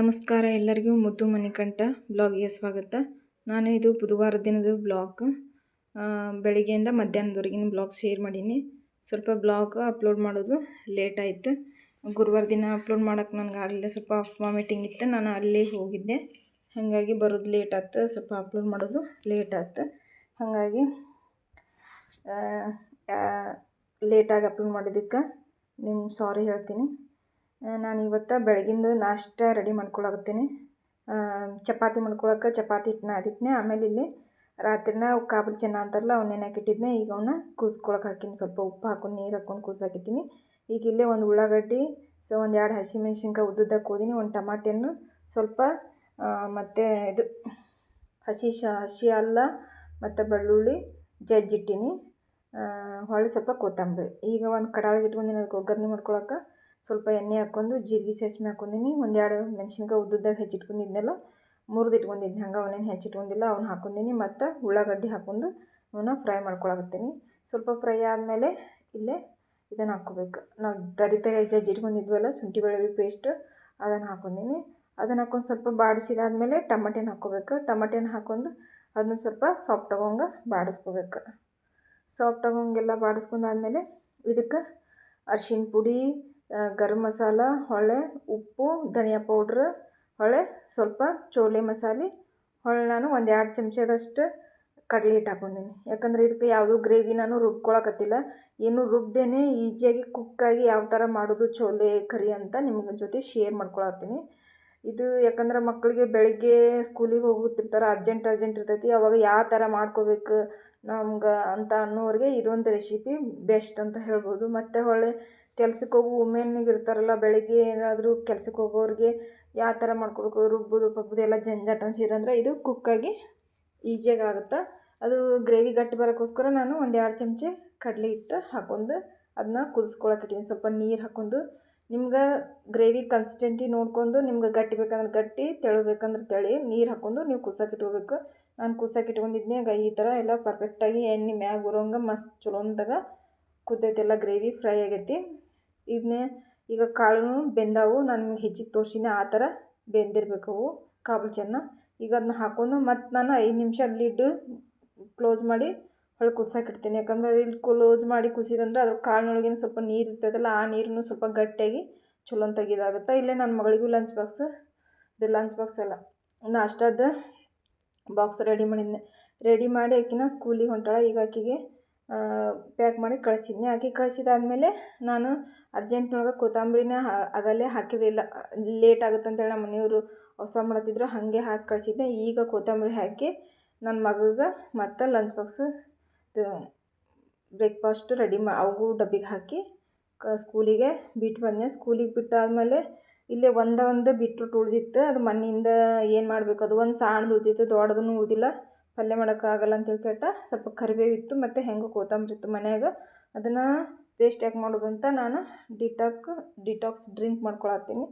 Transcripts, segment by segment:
ನಮಸ್ಕಾರ ಎಲ್ಲರಿಗೂ ಮುದ್ದು ಮಣಿಕಂಠ ಬ್ಲಾಗಿಗೆ ಸ್ವಾಗತ. ಇದು ಬುಧವಾರ ದಿನದ ಬ್ಲಾಗ್. ಬೆಳಿಗ್ಗೆಯಿಂದ ಮಧ್ಯಾಹ್ನದವರೆಗಿನ ಬ್ಲಾಗ್ ಶೇರ್ ಮಾಡೀನಿ. ಸ್ವಲ್ಪ ಬ್ಲಾಗ್ ಅಪ್ಲೋಡ್ ಮಾಡೋದು ಲೇಟ್ ಆಯಿತು. ಗುರುವಾರ ದಿನ ಅಪ್ಲೋಡ್ ಮಾಡೋಕ್ಕೆ ನನಗೆ ಆಗಲಿಲ್ಲ, ಸ್ವಲ್ಪ ವಾಮಿಟಿಂಗ್ ಇತ್ತು. ನಾನು ಅಲ್ಲಿ ಹೋಗಿದ್ದೆ, ಹಾಗಾಗಿ ಬರೋದು ಲೇಟ್ ಆಯ್ತು. ಸ್ವಲ್ಪ ಅಪ್ಲೋಡ್ ಮಾಡೋದು ಲೇಟ್ ಆಯ್ತು, ಹಾಗಾಗಿ ಲೇಟಾಗಿ ಅಪ್ಲೋಡ್ ಮಾಡಿದ್ದಕ್ಕೆ ನಿಮ್ಗೆ ಸಾರಿ ಹೇಳ್ತೀನಿ. ನಾನು ಇವತ್ತು ಬೆಳಗಿಂದು ನಾಷ್ಟ ರೆಡಿ ಮಾಡ್ಕೊಳಕತ್ತೀನಿ. ಚಪಾತಿ ಮಾಡ್ಕೊಳಕ್ಕೆ ಚಪಾತಿ ಹಿಟ್ಟನ್ನ ಅದಿಟ್ಟನೆ. ಆಮೇಲೆ ಇಲ್ಲಿ ರಾತ್ರಿನ ಕಾಬುಲಿ ಚೆನ್ನ ಅಂತಾರಲ್ಲ ಅವನ್ನ ನೆನೆಯಾಕಿಟ್ಟಿದ್ನೆ. ಈಗ ಅವನ್ನ ಕೂಸ್ಕೊಳಕ್ಕೆ ಹಾಕಿನಿ. ಸ್ವಲ್ಪ ಉಪ್ಪು ಹಾಕೊಂಡು ನೀರು ಹಾಕೊಂಡು ಕೂಸಾಕಿಟ್ಟಿನಿ. ಈಗ ಇಲ್ಲೇ ಒಂದು ಉಳ್ಳಾಗಡ್ಡಿ, ಒಂದು 2 ಹಸಿಮೆಣ್ಸಿನ್ಕಾಯಿ ಉದ್ದುದ್ದಕ್ಕೆ ಹೋದಿನಿ, ಒಂದು ಟಮಾಟೆ ಹಣ್ಣು, ಸ್ವಲ್ಪ ಮತ್ತು ಇದು ಹಸಿ ಅಲ್ಲ ಮತ್ತು ಬೆಳ್ಳುಳ್ಳಿ ಜಜ್ಜಿಟ್ಟಿನಿ. ಹೊಳ್ಳಿ ಸ್ವಲ್ಪ ಕೊತ್ತಂಬರಿ. ಈಗ ಒಂದು ಕಡಾಯಿಗೆ ಇಟ್ಕೊಂಡಿನಿ. ಅದಕ್ಕೆ ಒಗ್ಗರಣೆ ಮಾಡ್ಕೊಳಕ್ಕೆ ಸ್ವಲ್ಪ ಎಣ್ಣೆ ಹಾಕ್ಕೊಂಡು ಜೀರಿಗೆ ಸಾಸಿವೆ ಹಾಕ್ಕೊಂಡಿನಿ. 1-2 ಮೆಣಸಿನ್ಕಾಯಿ ಉದ್ದುದ್ದಾಗಿ ಹೆಚ್ಚಿಟ್ಕೊಂಡಿದ್ನೆಲ್ಲ ಮುರಿದಿಟ್ಕೊಂಡಿದ್ದೆ, ಹಂಗೆ ಅವನೇನು ಹೆಚ್ಚಿಟ್ಕೊಂಡಿಲ್ಲ, ಅವ್ನು ಹಾಕ್ಕೊಂಡಿನಿ. ಮತ್ತು ಉಳ್ಳಾಗಡ್ಡಿ ಹಾಕ್ಕೊಂಡು ಅವನ್ನ ಫ್ರೈ ಮಾಡ್ಕೊಳಕತ್ತೀನಿ. ಸ್ವಲ್ಪ ಫ್ರೈ ಆದಮೇಲೆ ಇಲ್ಲೇ ಇದನ್ನು ಹಾಕ್ಕೋಬೇಕು. ನಾವು ತರಿತರಿಯಾಗಿ ಜಜ್ಜಿಟ್ಕೊಂಡಿದ್ವಲ್ಲ ಶುಂಠಿ ಬೆಳ್ಳುಳ್ಳಿ ಪೇಸ್ಟ್, ಅದನ್ನು ಹಾಕ್ಕೊಂಡಿನಿ. ಅದನ್ನು ಹಾಕ್ಕೊಂಡು ಸ್ವಲ್ಪ ಬಾಡಿಸಿದಾದ್ಮೇಲೆ ಟಮಾಟೆನ ಹಾಕ್ಕೋಬೇಕು. ಟಮಾಟೆನ ಹಾಕ್ಕೊಂಡು ಅದನ್ನ ಸ್ವಲ್ಪ ಸಾಫ್ಟ್ ಆಗೋಂಗೆ ಬಾಡಿಸ್ಕೋಬೇಕು. ಸಾಫ್ಟ್ ಆಗೋಂಗೆಲ್ಲ ಬಾಡಿಸ್ಕೊಂಡಾದ್ಮೇಲೆ ಇದಕ್ಕೆ ಅರಿಶಿನ ಪುಡಿ, ಗರಂ ಮಸಾಲ, ಹೊಳ್ಳೆ ಉಪ್ಪು, ಧನಿಯಾ ಪೌಡ್ರ್, ಹೊಳ್ಳೆ ಸ್ವಲ್ಪ ಚೋಲೆ ಮಸಾಲೆ, ಹೊಳ್ಳೆ ನಾನು 1-2 ಚಮಚದಷ್ಟು ಕಡಲೆ ಹಿಟ್ಟು ಹಾಕ್ಕೊಂಡಿನಿ. ಯಾಕಂದರೆ ಇದಕ್ಕೆ ಯಾವುದೂ ಗ್ರೇವಿ ನಾನು ರುಬ್ಕೊಳಕತ್ತಿಲ್ಲ. ಏನು ರುಬ್ದೇನೆ ಈಸಿಯಾಗಿ ಕುಕ್ಕಾಗಿ ಯಾವ ಥರ ಮಾಡೋದು ಚೋಲೆ ಕರಿ ಅಂತ ನಿಮ್ಮ ಜೊತೆ ಶೇರ್ ಮಾಡ್ಕೊಳತ್ತೀನಿ. ಇದು ಯಾಕಂದ್ರೆ ಮಕ್ಕಳಿಗೆ ಬೆಳಗ್ಗೆ ಸ್ಕೂಲಿಗೆ ಹೋಗುತ್ತಿರ್ತಾರೆ, ಅರ್ಜೆಂಟ್ ಇರ್ತೈತಿ. ಅವಾಗ ಯಾವ ಥರ ಮಾಡ್ಕೋಬೇಕು ನಮ್ಗೆ ಅಂತ ಅನ್ನೋರಿಗೆ ಇದೊಂದು ರೆಸಿಪಿ ಬೆಸ್ಟ್ ಅಂತ ಹೇಳ್ಬೋದು. ಮತ್ತು ಹೊಳ್ಳೆ ಕೆಲ್ಸಕ್ಕೆ ಹೋಗೋ ವುಮೆನ್ನಿಗೆ ಇರ್ತಾರಲ್ಲ, ಬೆಳಗ್ಗೆ ಏನಾದರೂ ಕೆಲ್ಸಕ್ಕೆ ಹೋಗೋರಿಗೆ ಯಾವ ಥರ ಮಾಡ್ಕೋಬೇಕು, ರುಬ್ಬೋದು ಪಬ್ಬೋದು ಎಲ್ಲ ಜಂಜಾಟ ಅನ್ಸಿರಂದ್ರೆ ಇದು ಕುಕ್ಕಾಗಿ ಈಸಿಯಾಗಿ ಆಗುತ್ತೆ. ಅದು ಗ್ರೇವಿ ಗಟ್ಟಿ ಬರೋಕ್ಕೋಸ್ಕರ ನಾನು 1-2 ಚಮಚ ಕಡಲೆ ಹಿಟ್ಟು ಹಾಕ್ಕೊಂಡು ಅದನ್ನ ಕುದಿಸ್ಕೊಳಕ್ಕಿಟ್ಟಿನಿ. ಸ್ವಲ್ಪ ನೀರು ಹಾಕ್ಕೊಂಡು ನಿಮ್ಗೆ ಗ್ರೇವಿ ಕನ್ಸಿಸ್ಟೆನ್ಸಿ ನೋಡ್ಕೊಂಡು, ನಿಮ್ಗೆ ಗಟ್ಟಿ ಬೇಕಂದ್ರೆ ಗಟ್ಟಿ, ತೆಳು ಬೇಕಂದ್ರೆ ತೆಳಿ ನೀರು ಹಾಕ್ಕೊಂಡು ನೀವು ಕುದಿಸೋಕ್ಕಿಟ್ಕೋಬೇಕು. ನಾನು ಕುದಿಸೋಕ್ಕಿಟ್ಕೊಂಡಿದ್ದೆ. ಈ ಥರ ಎಲ್ಲ ಪರ್ಫೆಕ್ಟಾಗಿ ಎಣ್ಣೆ ಮ್ಯಾಗ ಬರೋಂಗೆ ಮಸ್ತ್ ಚಲೋ ಅಂದಾಗ ಕುದ್ದೈತೆಲ್ಲ, ಗ್ರೇವಿ ಫ್ರೈ ಆಗೈತಿ. ಇದನ್ನೇ ಈಗ ಕಾಳು ಬೆಂದವು, ನಾನು ನಿಮ್ಗೆ ಹೆಚ್ಚಿಗೆ ತೋರಿಸಿನಿ ಆ ಥರ ಬೆಂದಿರಬೇಕು ಅವು ಕಾಬುಲಿ ಚೆನ್ನ. ಈಗ ಅದನ್ನ ಹಾಕ್ಕೊಂಡು ಮತ್ತು ನಾನು 5 ನಿಮಿಷ ಲಿಡ್ ಕ್ಲೋಸ್ ಮಾಡಿ ಹೊಳ್ಳಿ ಕುದಿಸೋಕ್ಕಿಡ್ತೀನಿ. ಯಾಕಂದರೆ ಇಲ್ಲಿ ಕ್ಲೋಸ್ ಮಾಡಿ ಕುಸಿರಂದ್ರೆ ಅದ್ರ ಕಾಳಿನೊಳಗಿನ ಸ್ವಲ್ಪ ನೀರು ಇರ್ತದಲ್ಲ, ಆ ನೀರನ್ನು ಸ್ವಲ್ಪ ಗಟ್ಟಿಯಾಗಿ ಚಲೋ ಅಂತ ಇದಾಗುತ್ತೆ. ಇಲ್ಲೇ ನನ್ನ ಮಗಳಿಗೂ ಲಂಚ್ ಬಾಕ್ಸ್ ಅಲ್ಲ, ನಾಷ್ಟದ ಬಾಕ್ಸ್ ರೆಡಿ ಮಾಡಿ ಆಕಿನ ಸ್ಕೂಲಿಗೆ ಹೊಂಟಾಳ. ಈಗ ಆಕಿಗೆ ಪ್ಯಾಕ್ ಮಾಡಿ ಕಳಿಸಿದ್ನಿ. ಆಕೆ ಕಳಿಸಿದಾದ್ಮೇಲೆ ನಾನು ಅರ್ಜೆಂಟ್ನೊಳಗೆ ಕೊತ್ತಂಬರಿನ ಆಗಲೇ ಹಾಕಿರಲಿಲ್ಲ, ಲೇಟ್ ಆಗುತ್ತೆ ಅಂತೇಳಿ ನಮ್ಮ ಮನೆಯವರು ಅವಸರ ಮಾಡತ್ತಿದ್ರು, ಹಾಗೆ ಹಾಕಿ ಕಳಿಸಿದ್ದೆ. ಈಗ ಕೊತ್ತಂಬರಿ ಹಾಕಿ ನನ್ನ ಮಗಗೆ ಮತ್ತು ಲಂಚ್ ಬಾಕ್ಸ್ ಬ್ರೇಕ್ಫಾಸ್ಟ್ ರೆಡಿ ಅವಗೂ ಡಬ್ಬಿಗೆ ಹಾಕಿ ಸ್ಕೂಲಿಗೆ ಬಿಟ್ಟು ಬಂದೆ. ಸ್ಕೂಲಿಗೆ ಬಿಟ್ಟಾದಮೇಲೆ ಇಲ್ಲೇ ಒಂದು ಬೀಟ್ರೂಟ್ ಉಳಿದಿತ್ತು. ಅದು ಮಣ್ಣಿಂದ ಏನು ಮಾಡಬೇಕು, ಅದು ಒಂದು ಸಣ್ಣದು ಉಳಿದಿತ್ತು, ದೊಡ್ಡದೂ ಉಳಿದಿಲ್ಲ. ಪಲ್ಯ ಮಾಡೋಕ್ಕಾಗಲ್ಲ ಅಂತೇಳಿ ಸ್ವಲ್ಪ ಕರಿಬೇವಿತ್ತು ಮತ್ತು ಹೆಂಗೆ ಕೊತ್ತಂಬರಿ ಇತ್ತು ಮನ್ಯಾಗ. ಅದನ್ನು ವೇಸ್ಟ್ ಯಾಕೆ ಮಾಡೋದು ಅಂತ ನಾನು ಡಿಟಾಕ್ಸ್ ಡ್ರಿಂಕ್ ಮಾಡ್ಕೊಳತ್ತೀನಿ.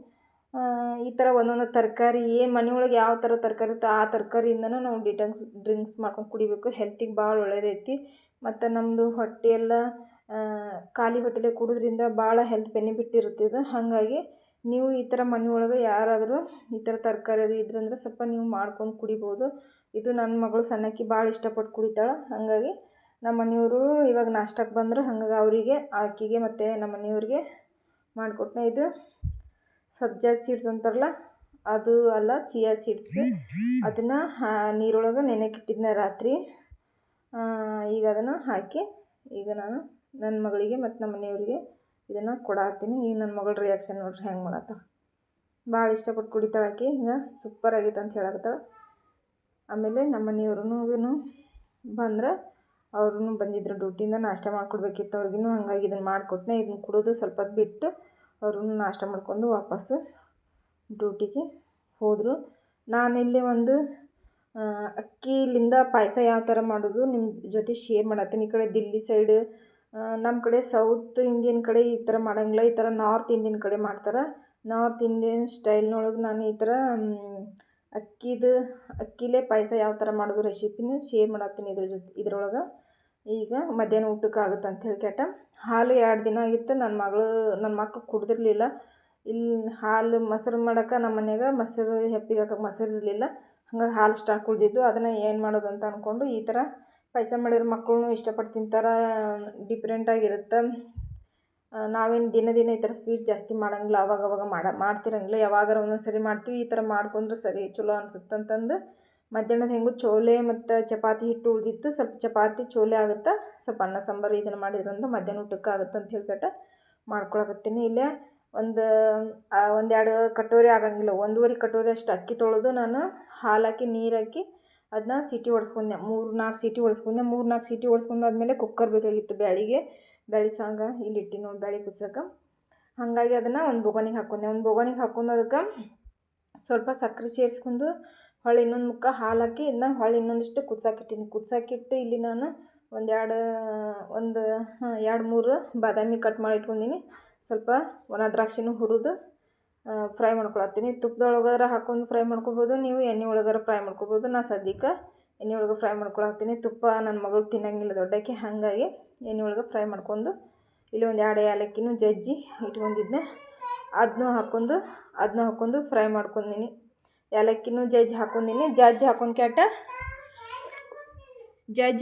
ಈ ಥರ ಒಂದೊಂದು ತರಕಾರಿ, ಏನು ಮನೆಯೊಳಗೆ ಯಾವ ಥರ ತರಕಾರಿ ಇತ್ತು ಆ ತರಕಾರಿಯಿಂದನೂ ನಾವು ಡಿಟಾಕ್ಸ್ ಡ್ರಿಂಕ್ಸ್ ಮಾಡ್ಕೊಂಡು ಕುಡಿಬೇಕು. ಹೆಲ್ತಿಗೆ ಭಾಳ ಒಳ್ಳೆಯದೈತಿ. ಮತ್ತು ನಮ್ಮದು ಹೊಟ್ಟೆಯೆಲ್ಲ ಖಾಲಿ ಹೊಟ್ಟೆಲೆ ಕುಡಿದ್ರಿಂದ ಭಾಳ ಹೆಲ್ತ್ ಬೆನಿಫಿಟ್ ಇರುತ್ತಿದೆ. ಹಾಗಾಗಿ ನೀವು ಈ ಥರ ಮನೆಯೊಳಗೆ ಯಾರಾದರೂ ಈ ಥರ ತರಕಾರಿ ಅದು ಇದ್ರಂದ್ರೆ ಸ್ವಲ್ಪ ನೀವು ಮಾಡ್ಕೊಂಡು ಕುಡಿಬೋದು. ಇದು ನನ್ನ ಮಗಳು ಸಣ್ಣಕ್ಕಿ ಭಾಳ ಇಷ್ಟಪಟ್ಟು ಕುಡಿತಾಳೆ. ಹಾಗಾಗಿ ನಮ್ಮ ಮನೆಯವರು ಇವಾಗ ನಾಷ್ಟಕ್ಕೆ ಬಂದರು, ಹಾಗಾಗಿ ಅವರಿಗೆ, ಆಕೆಗೆ ಮತ್ತು ನಮ್ಮ ಮನೆಯವ್ರಿಗೆ ಮಾಡಿಕೊಟ್ಟೆ. ಇದು ಸಬ್ಜಾ ಸೀಡ್ಸ್ ಅಂತಾರಲ್ಲ, ಅದು ಅಲ್ಲ, ಚಿಯಾ ಸೀಡ್ಸ್. ಅದನ್ನು ನೀರೊಳಗೆ ನೆನೆಯಕ್ಕಿಟ್ಟಿದ್ದೆ ರಾತ್ರಿ. ಈಗ ಅದನ್ನು ಹಾಕಿ ಈಗ ನಾನು ನನ್ನ ಮಗಳಿಗೆ ಮತ್ತು ನಮ್ಮ ಮನೆಯವ್ರಿಗೆ ಇದನ್ನು ಕೊಡತ್ತೀನಿ. ಈಗ ನನ್ನ ಮಗಳ ರಿಯಾಕ್ಷನ್ ನೋಡ್ರಿ ಹೆಂಗೆ ಮಾಡತ್ತಾಳೆ. ಭಾಳ ಇಷ್ಟಪಟ್ಟು ಕುಡಿತಾಳೆ ಆಕೆ. ಹಿಂಗೆ ಸೂಪರ್ ಆಗೈತೆ ಅಂತ ಹೇಳಕತ್ತಾಳೆ. ಆಮೇಲೆ ನಮ್ಮ ಮನೆಯವ್ರೂ ಬಂದ್ರೆ, ಅವ್ರೂ ಬಂದಿದ್ರು ಡ್ಯೂಟಿಯಿಂದ, ನಾಷ್ಟ ಮಾಡಿಕೊಡ್ಬೇಕಿತ್ತು ಅವ್ರಿಗೂ. ಹಾಗಾಗಿ ಇದನ್ನು ಮಾಡಿಕೊಟ್ಟೆ. ಇದನ್ನು ಕುಡಿದು ಸ್ವಲ್ಪ ಹೊತ್ತು ಬಿಟ್ಟು ಅವ್ರೂ ನಾಷ್ಟ ಮಾಡ್ಕೊಂಡು ವಾಪಸ್ಸು ಡ್ಯೂಟಿಗೆ ಹೋದರು. ನಾನಿಲ್ಲಿ ಒಂದು ಅಕ್ಕಿಲಿಂದ ಪಾಯಸ ಯಾವ ಥರ ಮಾಡೋದು ನಿಮ್ಮ ಜೊತೆ ಶೇರ್ ಮಾಡತ್ತೀನಿ. ಈ ಕಡೆ ದಿಲ್ಲಿ ಸೈಡ್, ನಮ್ಮ ಕಡೆ ಸೌತ್ ಇಂಡಿಯನ್ ಕಡೆ ಈ ಥರ ಮಾಡೋಂಗಿಲ್ಲ, ಈ ಥರ ನಾರ್ತ್ ಇಂಡಿಯನ್ ಕಡೆ ಮಾಡ್ತಾರೆ. ನಾರ್ತ್ ಇಂಡಿಯನ್ ಸ್ಟೈಲ್ನೊಳಗೆ ನಾನು ಈ ಥರ ಅಕ್ಕಿಲೇ ಪಾಯಸ ಯಾವ ಥರ ಮಾಡೋದು ರೆಸಿಪಿನೂ ಶೇರ್ ಮಾಡತ್ತೀನಿ ಇದ್ರೊಳಗೆ. ಈಗ ಮಧ್ಯಾಹ್ನ ಊಟಕ್ಕೆ ಆಗುತ್ತೆ ಅಂಥೇಳಿ ಹಾಲು 2 ದಿನ ಆಗಿತ್ತು. ನನ್ನ ಮಕ್ಕಳು ಕುಡ್ದಿರಲಿಲ್ಲ. ಇಲ್ಲಿ ಹಾಲು ಮೊಸರು ಮಾಡೋಕೆ ನಮ್ಮ ಮನ್ಯಾಗ ಮೊಸರು ಹೆಪ್ಪಿಗೆ ಹಾಕೋಕೆ ಮೊಸರು ಇರಲಿಲ್ಲ. ಹಂಗಾಗಿ ಹಾಲು ಸ್ಟಾಕ್ ಉಳಿದಿದ್ದು ಅದನ್ನು ಏನು ಮಾಡೋದು ಅಂತ ಅಂದ್ಕೊಂಡು ಈ ಥರ ಪಾಯಸ ಮಾಡಿದ್ರೆ ಮಕ್ಕಳು ಇಷ್ಟಪಟ್ಟು ತಿಂತಾರೆ, ಡಿಫ್ರೆಂಟಾಗಿರುತ್ತೆ. ನಾವೇನು ದಿನ ಈ ಥರ ಸ್ವೀಟ್ ಜಾಸ್ತಿ ಮಾಡೋಂಗಿಲ್ಲ, ಅವಾಗವಾಗ ಮಾಡ್ತಿರಂಗಿಲ್ಲ, ಯಾವಾಗಾರ ಒಂದೊಂದು ಸರಿ ಮಾಡ್ತೀವಿ. ಈ ಥರ ಮಾಡ್ಕೊಂಡ್ರೆ ಸರಿ ಚಲೋ ಅನಿಸುತ್ತೆ ಅಂತಂದು ಮಧ್ಯಾಹ್ನದ ಹೆಂಗೂ ಚೋಲೆ ಮತ್ತು ಚಪಾತಿ ಹಿಟ್ಟು ಉಳಿದಿತ್ತು. ಸ್ವಲ್ಪ ಚಪಾತಿ ಚೋಲೆ ಆಗುತ್ತೆ, ಸ್ವಲ್ಪ ಅನ್ನ ಸಾಂಬಾರು ಇದನ್ನು ಮಾಡಿದ್ರಂದ್ರೆ ಮಧ್ಯಾಹ್ನ ಊಟಕ್ಕೆ ಆಗುತ್ತೆ ಅಂತ ಹೇಳ್ಬಿಟ್ಟು ಮಾಡ್ಕೊಳಕತ್ತೀನಿ. ಇಲ್ಲೇ ಒಂದೆರಡು ಕಟೋರಿ ಆಗಂಗಿಲ್ಲ, 1.5 ಕಟೋರಿ ಅಷ್ಟು ಅಕ್ಕಿ ತೊಳೆದು ನಾನು ಹಾಲು ಹಾಕಿ ನೀರು ಹಾಕಿ ಅದನ್ನ ಸಿಟಿ ಹೊಡ್ಸ್ಕೊಂಡೆ. 3-4 ಸಿಟಿ ಹೊಡ್ಸ್ಕೊಂಡೆ. 3-4 ಸಿಟಿ ಹೊಡ್ಸ್ಕೊಂಡಾದ್ಮೇಲೆ ಕುಕ್ಕರ್ ಬೇಕಾಗಿತ್ತು ಬ್ಯಾಳಿ ಸಾಂಗ ಇಲ್ಲಿ ಇಟ್ಟು ನೋಡಿ ಬ್ಯಾಳಿ ಕುದ್ಸಕ್ಕೆ. ಹಾಗಾಗಿ ಅದನ್ನು ಒಂದು ಬೊಗನಿಗೆ ಹಾಕ್ಕೊಂಡೆ. ಒಂದು ಬೊಗನಿಗೆ ಹಾಕ್ಕೊಂಡು ಅದಕ್ಕೆ ಸ್ವಲ್ಪ ಸಕ್ಕರೆ ಸೇರಿಸ್ಕೊಂಡು ಹೊಳ್ಳಿ ಇನ್ನೊಂದು ಮುಕ್ಕ ಹಾಲು ಹಾಕಿ ಇದನ್ನ ಹೊಳ್ಳಿ ಇನ್ನೊಂದಿಷ್ಟು ಕುದ್ಸಾಕಿಟ್ಟಿನಿ. ಕುದ್ಸಾಕಿಟ್ಟು ಇಲ್ಲಿ ನಾನು 2-3 ಬಾದಾಮಿ ಕಟ್ ಮಾಡಿ ಇಟ್ಕೊಂಡೀನಿ. ಸ್ವಲ್ಪ ಒಣ ದ್ರಾಕ್ಷಿನೂ ಹುರಿದು ಫ್ರೈ ಮಾಡ್ಕೊಳತ್ತೀನಿ. ತುಪ್ಪದೊಳಗಾರ ಹಾಕ್ಕೊಂಡು ಫ್ರೈ ಮಾಡ್ಕೊಬೋದು, ನೀವು ಎಣ್ಣೆ ಒಳಗಾರ ಫ್ರೈ ಮಾಡ್ಕೊಬೋದು. ನಾನು ಸದ್ಯಕ್ಕೆ ಎಣ್ಣೆ ಒಳಗೆ ಫ್ರೈ ಮಾಡ್ಕೊಳತ್ತೀನಿ. ತುಪ್ಪ ನನ್ನ ಮಗಳು ತಿನ್ನಂಗಿಲ್ಲ ದೊಡ್ಡಕ್ಕೆ, ಹಾಗಾಗಿ ಎಣ್ಣೆ ಒಳಗೆ ಫ್ರೈ ಮಾಡ್ಕೊಂಡು ಇಲ್ಲಿ 1-2 ಏಲಕ್ಕಿನೂ ಜಜ್ಜಿ ಇಟ್ಕೊಂಡಿದ್ದೆ, ಅದನ್ನೂ ಹಾಕ್ಕೊಂಡು ಫ್ರೈ ಮಾಡ್ಕೊಂಡೀನಿ. ಏಲಕ್ಕಿನೂ ಜಜ್ಜಿ ಹಾಕ್ಕೊಂಡೀನಿ. ಜಜ್ಜಿ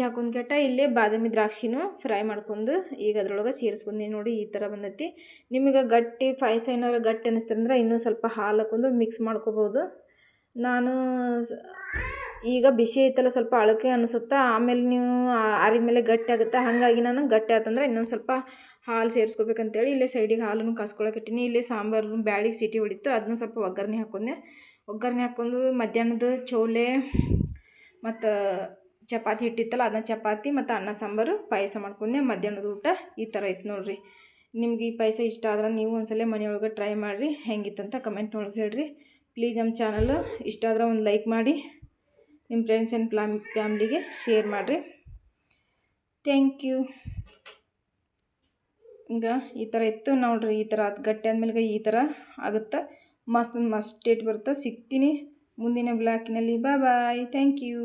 ಹಾಕೊಂಡ್ ಕೆಟ್ಟ ಇಲ್ಲೇ ಬಾದಾಮಿ ದ್ರಾಕ್ಷಿನೂ ಫ್ರೈ ಮಾಡ್ಕೊಂಡು ಈಗ ಅದ್ರೊಳಗೆ ಸೇರಿಸ್ಕೊಂಡಿ. ನೋಡಿ ಈ ಥರ ಬಂದೈತಿ. ನಿಮಗೆ ಗಟ್ಟಿ ಪಾಯಸ ಏನಾದ್ರು ಗಟ್ಟಿ ಅನ್ನಿಸ್ತಂದ್ರೆ ಇನ್ನೂ ಸ್ವಲ್ಪ ಹಾಲು ಹಾಕ್ಕೊಂಡು ಮಿಕ್ಸ್ ಮಾಡ್ಕೋಬೋದು. ನಾನು ಈಗ ಬಿಸಿ ಐತಲ್ಲ ಸ್ವಲ್ಪ ಅಳಕೆ ಅನಿಸುತ್ತಾ, ಆಮೇಲೆ ನೀವು ಆರಿದ ಮೇಲೆ ಗಟ್ಟಿ ಆಗುತ್ತೆ. ಹಾಗಾಗಿ ನಾನು ಗಟ್ಟಿ ಆತಂದ್ರೆ ಇನ್ನೊಂದು ಸ್ವಲ್ಪ ಹಾಲು ಸೇರಿಸ್ಕೋಬೇಕಂತೇಳಿ ಇಲ್ಲೇ ಸೈಡಿಗೆ ಹಾಲನ್ನು ಕಾಸ್ಕೊಳಕ್ಕೆ ಇಟ್ಟಿನಿ. ಇಲ್ಲೇ ಸಾಂಬಾರು ಬ್ಯಾಳಿಗೆ ಸಿಟಿ ಹೊಡಿತು, ಅದನ್ನು ಸ್ವಲ್ಪ ಒಗ್ಗರಣೆ ಹಾಕ್ಕೊಂಡು ಮಧ್ಯಾಹ್ನದ ಚೋಲೆ ಮತ್ತು ಚಪಾತಿ ಹಿಟ್ಟಿತ್ತಲ್ಲ ಅದನ್ನ ಚಪಾತಿ ಮತ್ತು ಅನ್ನ ಸಾಂಬಾರು ಪಾಯಸ ಮಾಡ್ಕೊಂಡೆ. ಮಧ್ಯಾಹ್ನದ ಊಟ ಈ ಥರ ಇತ್ತು ನೋಡಿರಿ. ನಿಮ್ಗೆ ಈ ಪಾಯಸ ಇಷ್ಟ ಆದ್ರೆ ನೀವು ಒಂದ್ಸಲ ಮನೆಯೊಳಗೆ ಟ್ರೈ ಮಾಡಿರಿ, ಹೆಂಗಿತ್ತಂತ ಕಮೆಂಟ್ನೊಳಗೆ ಹೇಳ್ರಿ. ಪ್ಲೀಸ್ ನಮ್ಮ ಚಾನಲ್ ಇಷ್ಟ ಆದ್ರೆ ಒಂದು ಲೈಕ್ ಮಾಡಿ, ನಿಮ್ಮ ಫ್ರೆಂಡ್ಸ್ ಆ್ಯಂಡ್ ಫ್ಯಾಮ್ಲಿಗೆ ಶೇರ್ ಮಾಡಿರಿ. Thank you. ಈಗ ಈ ಥರ ಇತ್ತು ನೋಡಿರಿ. ಈ ಥರ ಅದು ಗಟ್ಟಿ ಆದಮೇಲೆ ಈ ಥರ ಆಗುತ್ತೆ. ಮಸ್ತ್ ಟೇಸ್ಟ್ ಬರುತ್ತೆ. ಸಿಗ್ತೀನಿ ಮುಂದಿನ ಬ್ಲಾಗಿನಲ್ಲಿ. ಬಾಯ್. Thank you.